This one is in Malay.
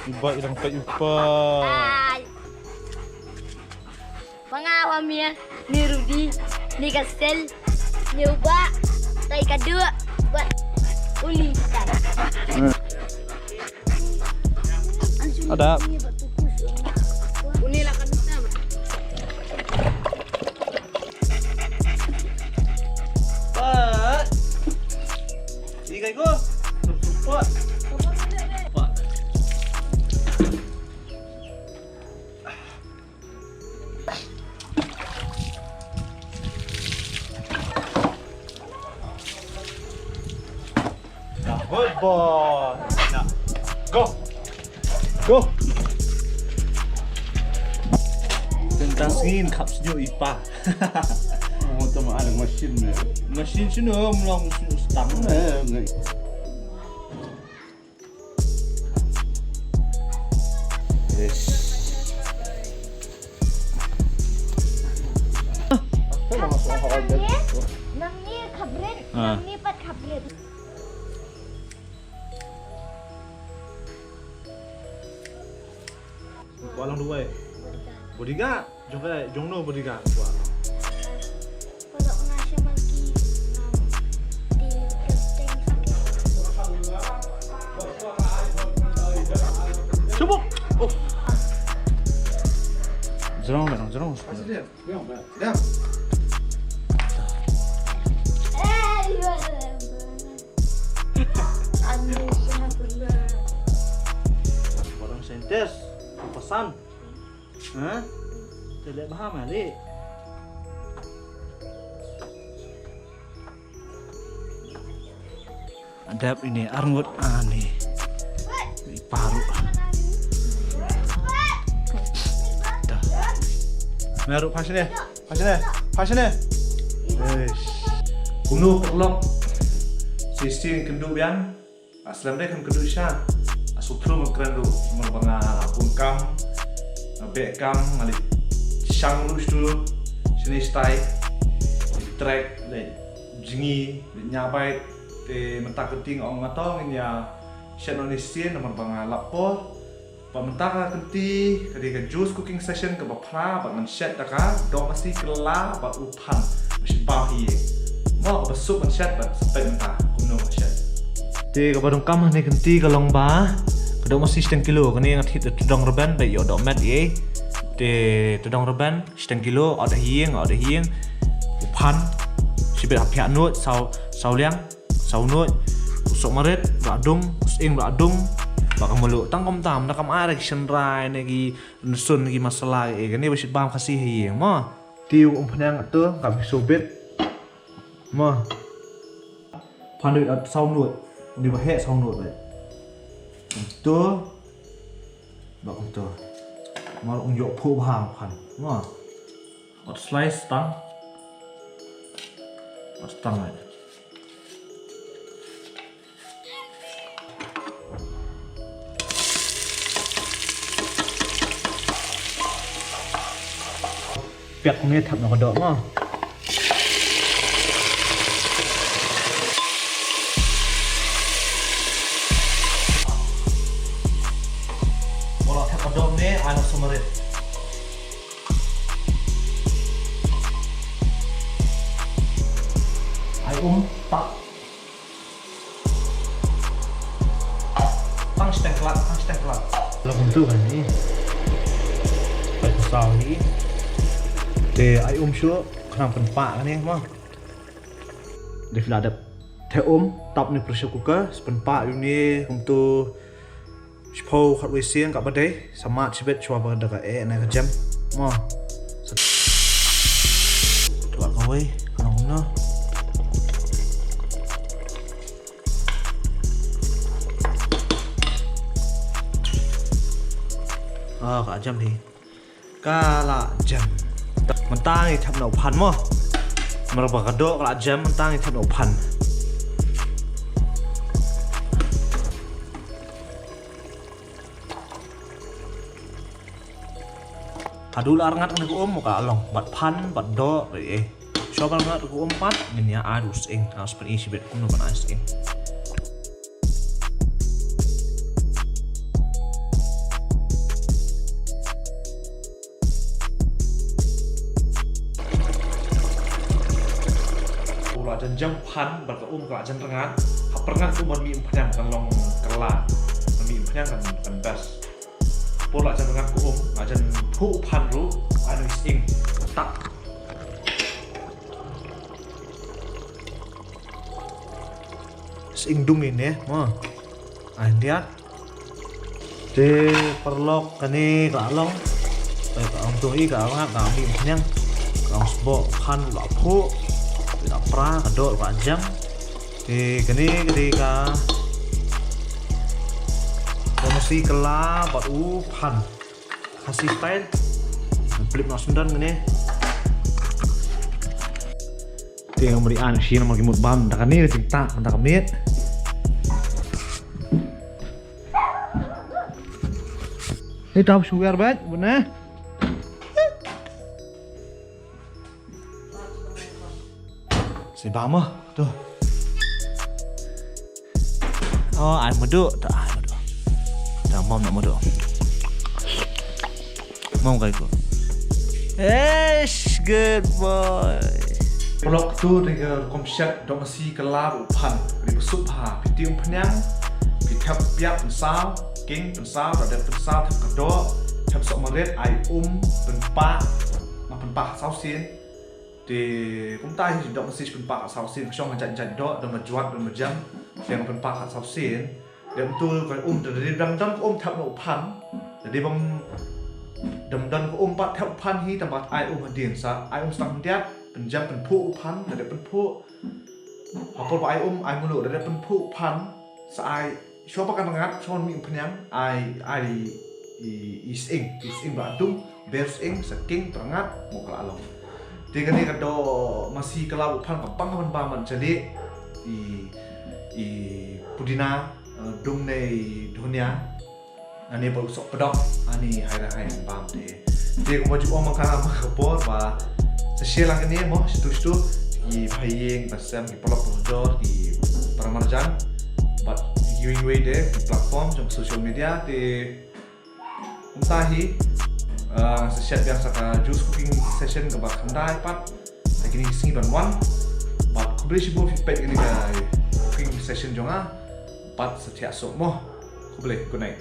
Iba ilang kayo pa. Ay. Mga awamnya ni Rudy, ni Kastel, ni Uba, tay kedua buat ulisan. Ada. Unilah kan sama. Pak. Ikan ko. Support. Pak. Good boy. Now, go. Go. Tentang singin kap sejuk ipa. Oh, tama ada mesin ni. Mesin sini melong stang. Yes. Namni kabret, Ah. namni pat kabret. Buat lang dua. Bodyguard, jom no bodyguard. Kalau ngasih maki di kerteng sakit. Cubuk. Oh. Jerong. Dah. Barang sentes, pesan. Hah? Tidak paham Ali. Adap ini arngut ani. Paru. Dah. Naruh pasnya. Kuno kelok. Sisi kendu biang. Aslam deh kan kendu isya. Asupru makrendu merbanga pungkam. Bekam malik sang lus dulu. Sini stay. Track le jingi nyabai te mentak keting orang ngatong nya Indonesia nomor banga lapor. Pementara kenti ketika juice cooking session ke bapra bat men-set daka dok mesti kela bat upan mesti bahi. Mau besuk men-set bat sampai mentah kuno men-set. Te ke badung kam ni kenti kalong ba kedok mesti 1 kilo kini ngathi tudong reban baik yo dok mat ye. Te tudong reban 1 kilo ada hieng upan sibet apiak nut sau liang sau nut usuk maret badung using badung bakal meluk tangkom tam nakam ada senrai negi nusun negi masalah kan ni besit bam kasih hieng mah tiu umpanang tu kami sobet mah pandai sau nut di bawah sau nut baik tu bakal tu mal unjuk pu bang pan mah ot slice tang baik piak ni thap nak dok mah. Bola thap dok ni anu sumerit. Ai tak. Tang stengklat. Belum tentu kan ni. Baik besar ni. Te ai sure kenang penpak ni mah. Dia fila ada te tap ni pressure cooker penpak ni untuk sepau kat wesian kat badai sama sibet cua pada kat na jam mah. Tuak kau kenang na. Kat jam ni. Kala jam. Mentang ni thap nak pan mah. Mereka kadok kalau jam mentang ni thap nak pan. Kadu larangat nak muka along, bat pan, bat dok, Siapa nak ngat ni ya arus seperti isi bet kuno kan anjang pan bar ka ka ajan rengat ha perengat tu man mi empanyang kan long kela mi empanyang kan bas pola ajan rengat ku ajan pu pan ru anu ing tak ing dung ini mah lihat de perlok kani ka long ka ong tu i ka nga ka mi empanyang ka ong sbo pan la pu tidak pernah kedok panjang di ketika promosi kelap buat pan kasih style flip nasundan gini tinggal berian sih nama kimut bam dah kan ini cinta mentah kemit ini tahu sugar banget bener si bama tuh oh ai madu tak ai madu dah mom nak madu mom kayak itu good boy blok tu dengan konsep domasi kelab pan di besuk ha pitiung penyang pitap piap pensau king pensau ada pensau tap kedok tap sok meret ai penpa penpa sausin di kumtai dok mesti penpak sausin syong ajak dok dan menjuat dan menjam yang penpak sausin dan tu kan dari dam tap no pan jadi bang dam pat tap pan hi tempat ai hadin sa ai stang diat penjam penpu pan dari penpu apa ai mulu dari penpu pan sa ai siapa kan ngat son mi penyang ai is ing batung bers ing saking terangat mau kelalong dia ni kado masih kelab pan kapang kawan paman jadi i pudina dung nei dunia ani baru sok pedok ani hai pam dia ko baju om kan am kapor ba sesilang ni mo situ i paying pasam di pelok bodor di paramarjan but viewing way di platform jong social media di untahi sesiat biasa ka juice cooking session ke bak handai pat lagi ni sing dan one but kubri sibu feedback ini ka cooking session jonga pat setiap sok mo kubli good night